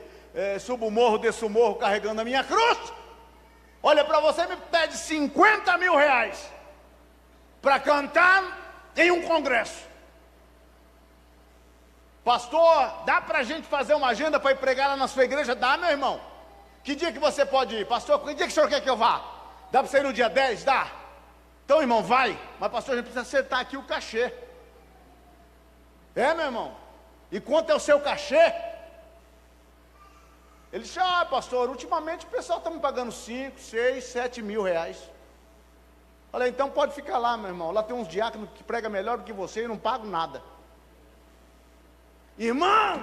subo o morro, desço o morro, carregando a minha cruz, olha para você e me pede 50 mil reais para cantar em um congresso. Pastor, dá para a gente fazer uma agenda para ir pregar lá na sua igreja? Dá, meu irmão. Que dia que você pode ir? Pastor, que dia que o senhor quer que eu vá? Dá para você ir no dia 10? Dá. Então, irmão, vai. Mas pastor, a gente precisa acertar aqui o cachê. Meu irmão. E quanto é o seu cachê? Ele disse, pastor, ultimamente o pessoal está me pagando 5, 6, 7 mil reais. Falei, então pode ficar lá, meu irmão. Lá tem uns diáconos que pregam melhor do que você e não pagam nada. Irmão,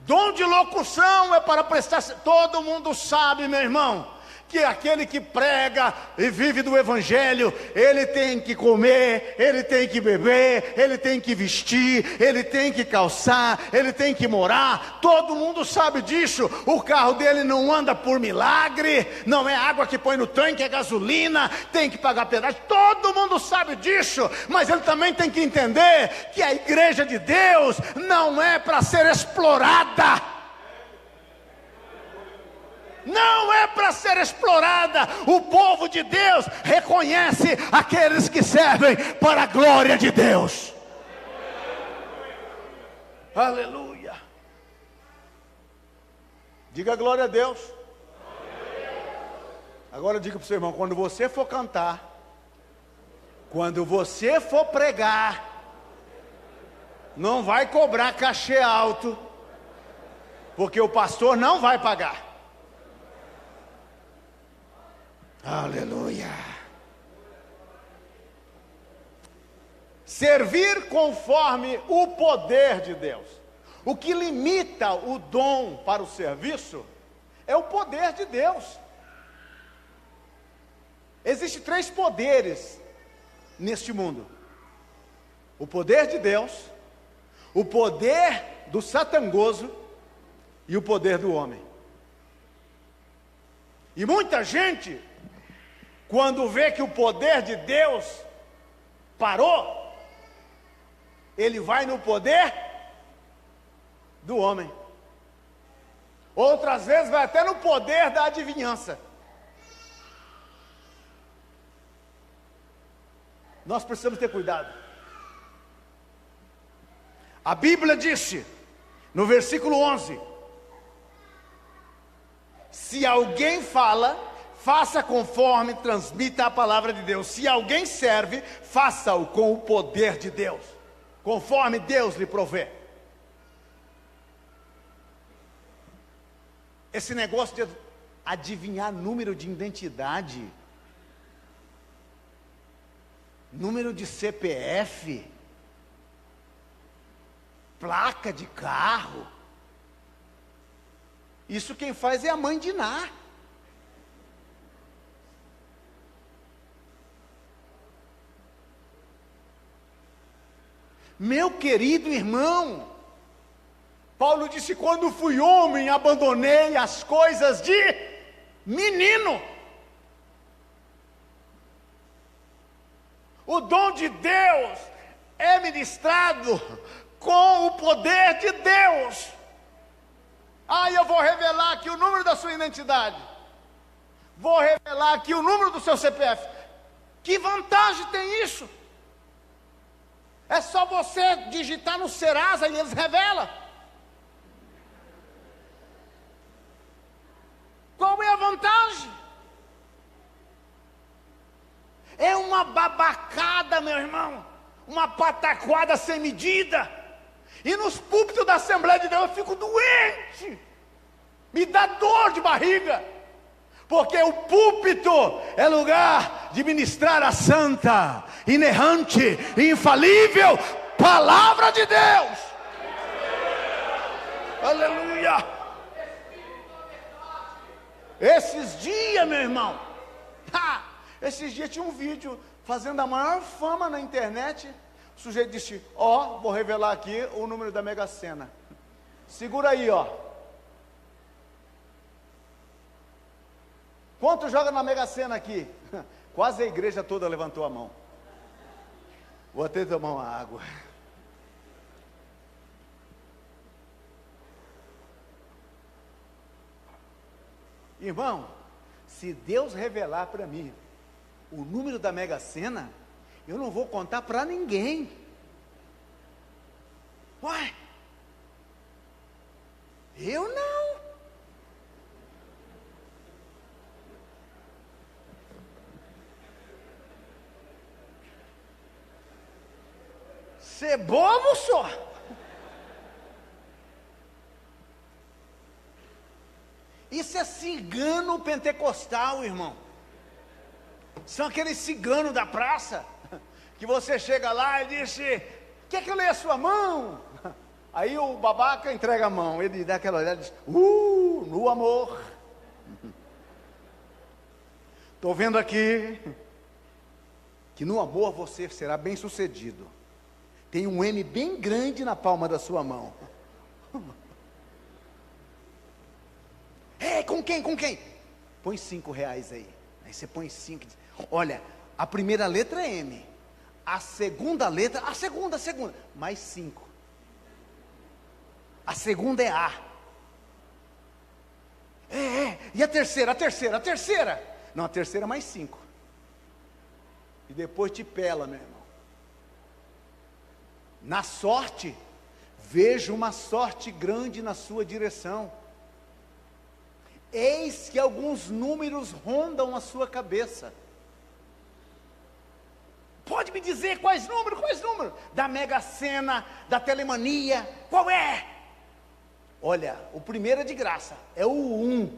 dom de locução é para prestar. Todo mundo sabe, meu irmão, que aquele que prega e vive do evangelho, ele tem que comer, ele tem que beber, ele tem que vestir, ele tem que calçar, ele tem que morar. Todo mundo sabe disso. O carro dele não anda por milagre, não é água que põe no tanque, é gasolina, tem que pagar pedágio. Todo mundo sabe disso, mas ele também tem que entender que a igreja de Deus não é para ser explorada. Não é para ser explorada. O povo de Deus reconhece aqueles que servem para a glória de Deus. Aleluia. Diga glória a Deus. Agora diga para o seu irmão, quando você for cantar, quando você for pregar, não vai cobrar cachê alto, porque o pastor não vai pagar. Aleluia. Servir conforme o poder de Deus. O que limita o dom para o serviço é o poder de Deus. Existem 3 poderes neste mundo: o poder de Deus, o poder do satangoso e o poder do homem. E muita gente, quando vê que o poder de Deus parou, ele vai no poder do homem. Outras vezes vai até no poder da adivinhança. Nós precisamos ter cuidado. A Bíblia disse, no versículo 11: se alguém fala, faça conforme transmita a palavra de Deus. Se alguém serve, faça-o com o poder de Deus, conforme Deus lhe provê. Esse negócio de adivinhar número de identidade, número de CPF, placa de carro, isso quem faz é a mãe de Ná. Meu querido irmão, Paulo disse, quando fui homem, abandonei as coisas de menino. O dom de Deus é ministrado com o poder de Deus. Eu vou revelar aqui o número da sua identidade. Vou revelar aqui o número do seu CPF. Que vantagem tem isso? É só você digitar no Serasa e eles revelam. Qual é a vantagem? É uma uma babacada, meu irmão, uma pataquada sem medida. E nos púlpitos da Assembleia de Deus eu fico doente, me dá dor de barriga, porque o púlpito é lugar de ministrar a santa, inerrante, infalível palavra de Deus. Aleluia. Esses dias, meu irmão, esses dias tinha um vídeo fazendo a maior fama na internet. O sujeito disse: ó, vou revelar aqui o número da Mega Sena. Segura aí, ó. Quanto joga na Mega Sena aqui? Quase a igreja toda levantou a mão. Vou até tomar uma água. Irmão, se Deus revelar para mim o número da Mega Sena, eu não vou contar para ninguém. Uai, eu não. Ser bobo só. Isso é cigano pentecostal, irmão. São aqueles ciganos da praça, que você chega lá e diz: quer que eu leia a sua mão? Aí o babaca entrega a mão, ele dá aquela olhada e diz: no amor. Estou vendo aqui que no amor você será bem sucedido. Tem um M bem grande na palma da sua mão. Com quem? Com quem? Põe R$5 aí. Aí você põe 5. Olha, a primeira letra é M. A segunda letra, a segunda, mais 5. A segunda é A. E a terceira? Não, a terceira mais 5. E depois te pela, meu irmão. Na sorte, vejo uma sorte grande na sua direção. Eis que alguns números rondam a sua cabeça. Pode me dizer quais números? Da Mega Sena, da Telemania, qual é? Olha, o primeiro é de graça, é o 1.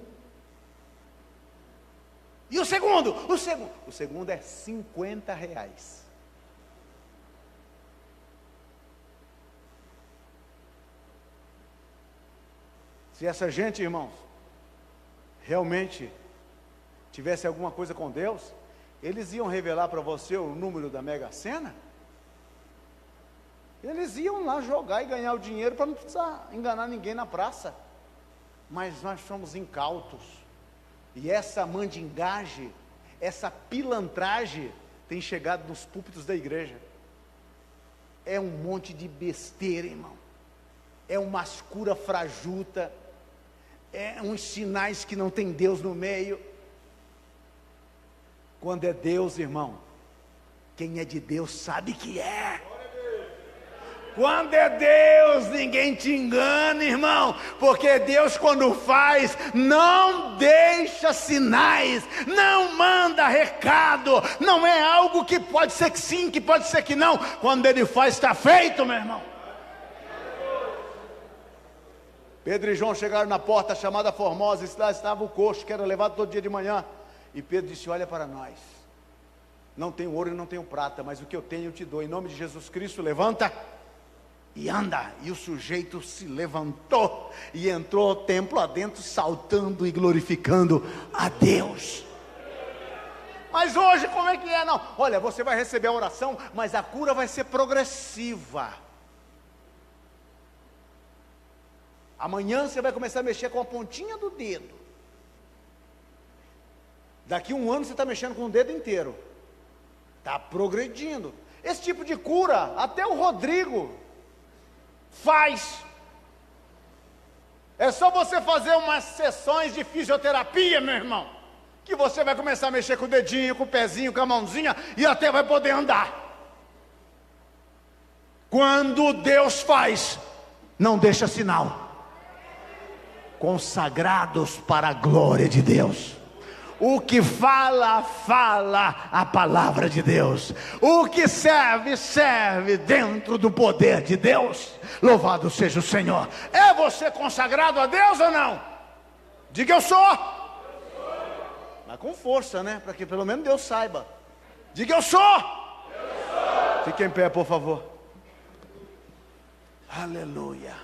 E o segundo? O segundo é R$50. Se essa gente, irmãos, realmente tivesse alguma coisa com Deus, eles iam revelar para você o número da Mega Sena? Eles iam lá jogar e ganhar o dinheiro para não precisar enganar ninguém na praça. Mas nós somos incautos. E essa mandingagem, essa pilantragem tem chegado nos púlpitos da igreja. É um monte de besteira, irmão. É uma escura frajuta. É uns sinais que não tem Deus no meio. Quando é Deus, irmão, quem é de Deus sabe que é. Quando é Deus, ninguém te engana, irmão, porque Deus, quando faz, não deixa sinais, não manda recado, não é algo que pode ser que sim, que pode ser que não. Quando Ele faz, está feito, meu irmão. Pedro e João chegaram na porta chamada Formosa, e lá estava o coxo, que era levado todo dia de manhã. E Pedro disse: olha para nós, não tenho ouro e não tenho prata, mas o que eu tenho eu te dou, em nome de Jesus Cristo, levanta e anda. E o sujeito se levantou e entrou ao templo adentro, saltando e glorificando a Deus. Mas hoje como é que é? Não, olha, você vai receber a oração, mas a cura vai ser progressiva. Amanhã você vai começar a mexer com a pontinha do dedo. Daqui um ano você está mexendo com o dedo inteiro. Está progredindo. Esse tipo de cura, até o Rodrigo faz. É só você fazer umas sessões de fisioterapia, meu irmão, que você vai começar a mexer com o dedinho, com o pezinho, com a mãozinha, e até vai poder andar. Quando Deus faz, não deixa sinal. Consagrados para a glória de Deus. O que fala, fala a palavra de Deus. O que serve, serve dentro do poder de Deus. Louvado seja o Senhor. É você consagrado a Deus ou não? Diga eu sou. Mas com força, né? Para que pelo menos Deus saiba. Diga eu sou. Fique em pé, por favor. Aleluia.